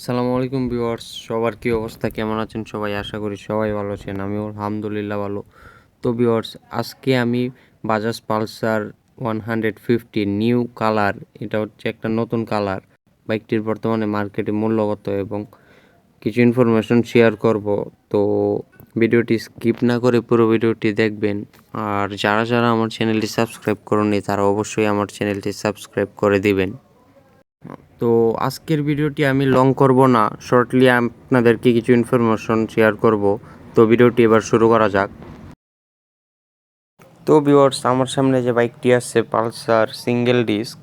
আসসালামু আলাইকুম ভিউয়ার্স, সবার কি অবস্থা, কেমন আছেন সবাই? আশা করি সবাই ভালো আছেন, আমিও আলহামদুলিল্লাহ ভালো। তো ভিউয়ার্স, আজকে আমি বাজাজ পালসার 150 নিউ কালার, এটা হচ্ছে একটা নতুন কালার, বাইকটির বর্তমানে মার্কেটে মূল্য কত এবং কিছু ইনফরমেশন শেয়ার করব। তো ভিডিওটি স্কিপ না করে পুরো ভিডিওটি দেখবেন। আর যারা যারা আমার চ্যানেলটি সাবস্ক্রাইব করেননি তারা অবশ্যই আমার চ্যানেলটি সাবস্ক্রাইব করে দিবেন। তো আজকের ভিডিওটি আমি লং করব না, শর্টলি আপনাদেরকে কিছু ইনফরমেশন শেয়ার করব। তো ভিডিওটি এবার শুরু করা যাক। তো ভিউয়ার্স, আমার সামনে যে বাইকটি আছে পালসার সিঙ্গেল ডিস্ক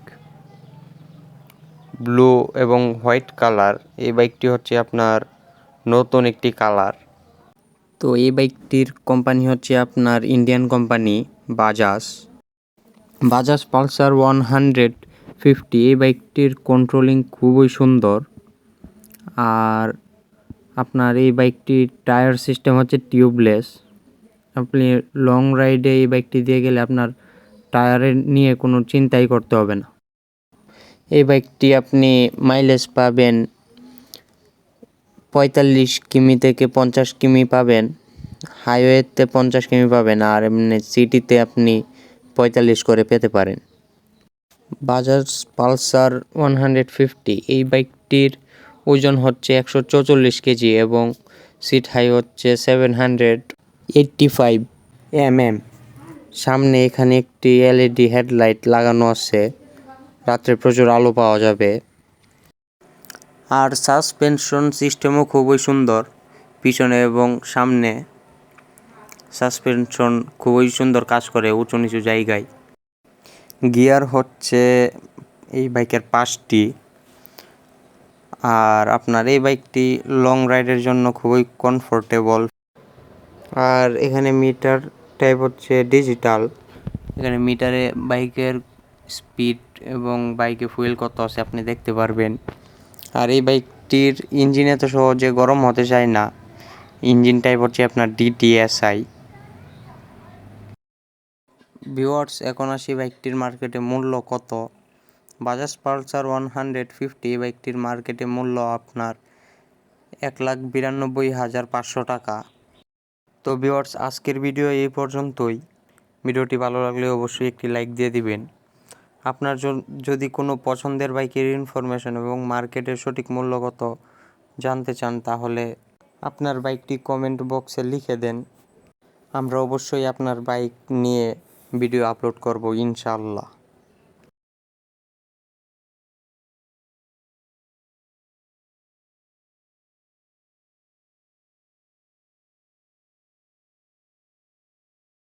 ব্লু এবং হোয়াইট কালার, এই বাইকটি হচ্ছে আপনার নতুন একটি কালার। তো এই বাইকটির কোম্পানি হচ্ছে আপনার Indian company Bajaj Bajaj Pulsar 150। এই বাইকটির কন্ট্রোলিং খুবই সুন্দর। আর আপনার এই বাইকটির টায়ার সিস্টেম হচ্ছে টিউবলেস। আপনি লং রাইডে এই বাইকটি দিয়ে গেলে আপনার টায়ারের নিয়ে কোনো চিন্তাই করতে হবে না। এই বাইকটি আপনি মাইলেজ পাবেন 45 কিমি থেকে 50 কিমি পাবেন, হাইওয়েতে 50 কিমি পাবেন, আর এমনি সিটিতে আপনি 45 করে পেতে পারেন। বাজাজ পালসার 150 এই বাইকটির ওজন হচ্ছে 144 কেজি এবং সিট হাই হচ্ছে 785 সামনে এখানে একটি এলইডি হেডলাইট লাগানো আছে, রাত্রে প্রচুর আলো পাওয়া যাবে। আর সাসপেনশন সিস্টেমও খুবই সুন্দর, পিছনে এবং সামনে সাসপেনশন খুবই সুন্দর কাজ করে উঁচু নিচু জায়গায়। গিয়ার হচ্ছে এই বাইকের 5টি। আর আপনার এই বাইকটি লং রাইডের জন্য খুবই কমফোর্টেবল। আর এখানে মিটার টাইপ হচ্ছে ডিজিটাল, এখানে মিটারে বাইকের স্পিড এবং বাইকে ফুয়েল কত আছে আপনি দেখতে পারবেন। আর এই বাইকটির ইঞ্জিন এত সহজে গরম হতে চায় না, ইঞ্জিন টাইপ হচ্ছে আপনার DTSI। ভিউয়ার্স, এখন আসি বাইকটির মার্কেটে মূল্য কত। বাজাজ পালসার 150 এই বাইকটির মার্কেটে মূল্য আপনার 1,92,500 টাকা। তো ভিউয়ার্স, আজকের ভিডিও এই পর্যন্তই। ভিডিওটি ভালো লাগলে অবশ্যই একটি লাইক দিয়ে দিবেন। আপনার যদি কোনো পছন্দের বাইকের ইনফরমেশন এবং মার্কেটের সঠিক মূল্য কত জানতে চান তাহলে আপনার বাইকটি কমেন্ট বক্সে লিখে দেন, আমরা অবশ্যই আপনার বাইক নিয়ে ভিডিও আপলোড করব ইনশাআল্লাহ।